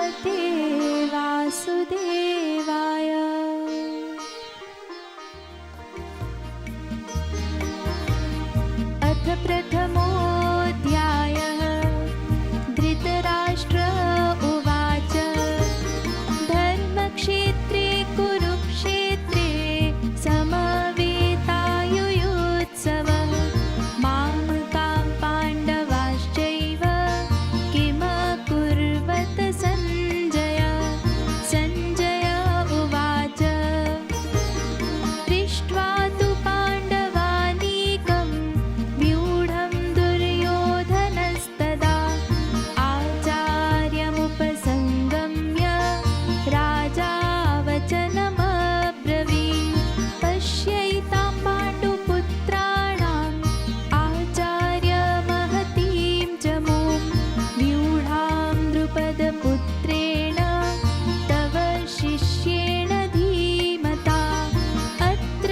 भगवते वासुदेवाय। अथ प्रथमोऽध्यायः। धृतराष्ट्र उवाच धर्मक्षेत्रे कुरुक्षेत्रे समवेतायुयुत्सवः। मामकां पाण्डवाश्चैव किमकुर्वत सञ्जय। सञ्जय उवाच दृष्ट्वा तु पाण्डवानीकं व्यूढं दुर्योधनस्तदा आचार्यमुपसङ्गम्य राजा वचनमब्रवीत्। पश्यैतां पाण्डुपुत्राणाम् आचार्यमहतीं च मूं व्यूढां द्रुपदपुत्रेण तव शिष्येण धीमता। अत्र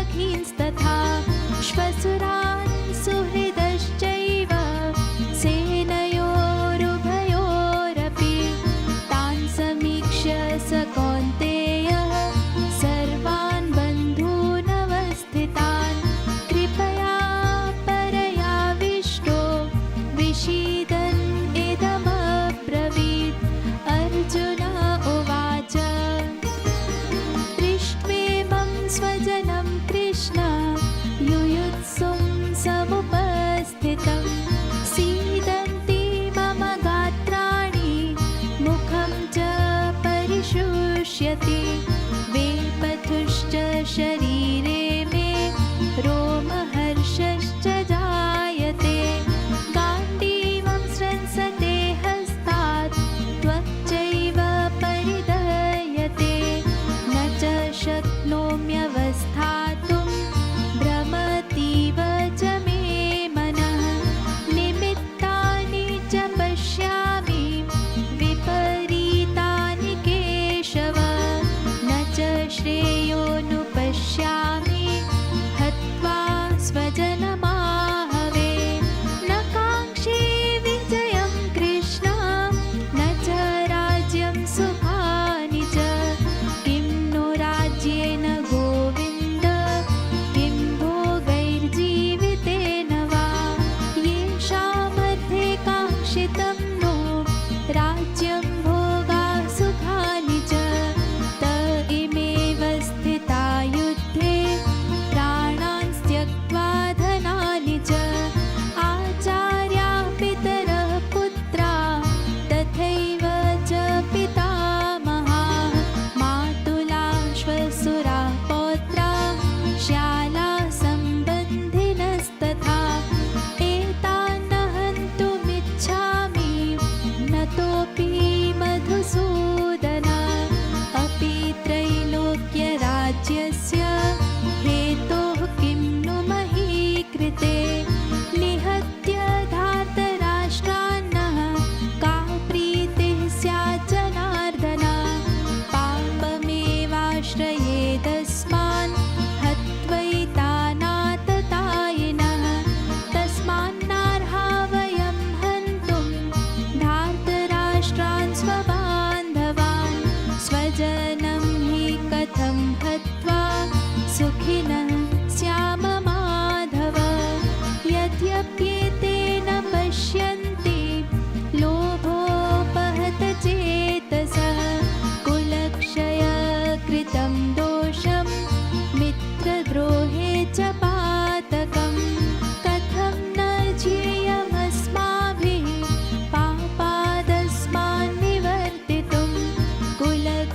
सखींस्तथा श्वशुरान् सुहृदश्चैव सेनयोरुभयोरपि तान् समीक्ष्य स कौन्तेयः सर्वान् बन्धूनवस्थितान् कृपया परयाविष्टो विषीदन् इदमब्रवीत् अर्जुन उवाच दृष्ट्वेमं स्वजनं कृष्ण युयुत्सुं समुपस्थितं सीदन्ति मम गात्राणि मुखं च परिशुष्यति वेपथुश्च शरीरे मे रोमहर्षश्च जायते गाण्डीवं स्रंसते हस्तात् त्वच्चैव परिदह्यते न च शक्नोम्यवस्थातुं भ्रमतीव च मे मनः निमित्तानि च पश्यामि विपरीतानि केशव न च श्रेयोनुपश्यामि हत्वा स्वजनमाहवे न काङ्क्षे विजयं कृष्ण न च राज्यं सुखानि च किं नो राज्येन गोविन्द किं भोगैर्जीवितेन वा येषामर्थे काङ्क्षितं नो राज्यं भोगा सुखानि च त इमेव स्थिता युद्धे प्राणान् त्यक्त्वा धनानि च आचार्याः पितरः पुत्रा तथैव च पितामहाः मातुलाः श्वशुराः पौत्राः श्यालाः सम्बन्धिनस्तथा एतान् न हन्तुमिच्छामि नतोऽपि मधुसूदन अपि त्रैलोक्यराज्यस्य हेतोः किं नु मही कृते निहत्य धार्तराष्ट्रान्नः का प्रीतिः स्यात् जनार्दन पापमेवाश्रयेदस्मान् हत्वैतानाततायिनः तस्मान्नार्हा वयं हन्तुं धार्तराष्ट्रान् स्वबान्धवान् स्वजनं हि कथं हत्वा सुखिनः स्याम माधव यद्यप्येतेन पश्यन्ति लोभोपहत चेतसः कुलक्षयकृतं दोषं मित्रद्रोहे च पातकं कथं न ज्ञेयमस्माभिः पापादस्मान् निवर्तितुं कुलक्षयकृतं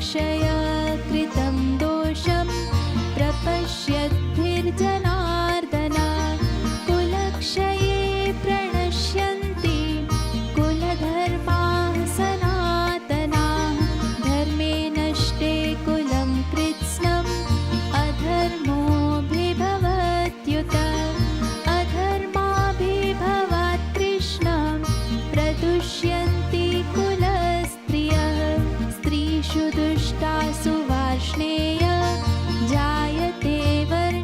दोषं प्रपश्यद्भिर्जनार्दन कुलक्षये प्रणश्यन्ति कुलधर्माः सनातनाः धर्मे नष्टे कुलं कृत्स्नम् अधर्मोऽभिभवत्युत अधर्माभिभवात् कृष्णं प्रदुष्यन्ति कुलस्त्रियः स्त्रीषु दुष्टासु वार्ष्णेय जायते वर्षशोभितः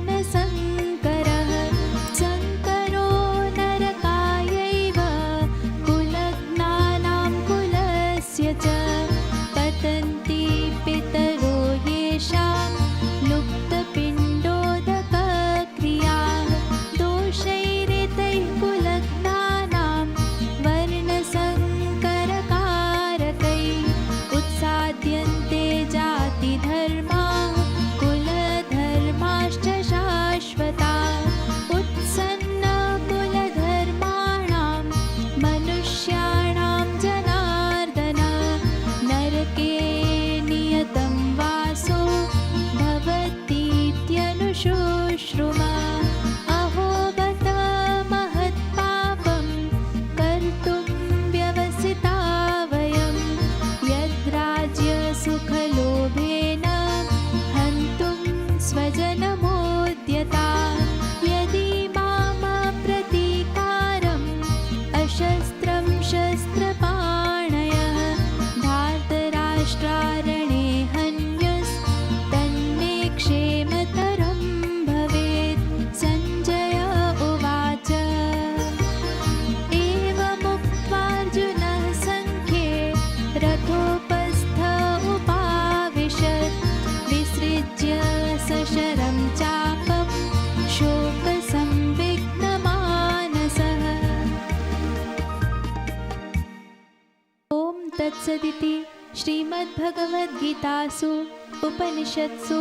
तत्सदिति श्रीमद्भगवद्गीतासु उपनिषत्सु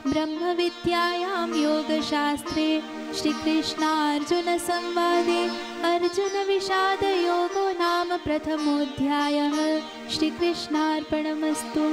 ब्रह्मविद्यायां योगशास्त्रे श्रीकृष्णार्जुनसंवादे अर्जुनविषादयोगो नाम प्रथमोऽध्यायः। श्रीकृष्णार्पणमस्तु।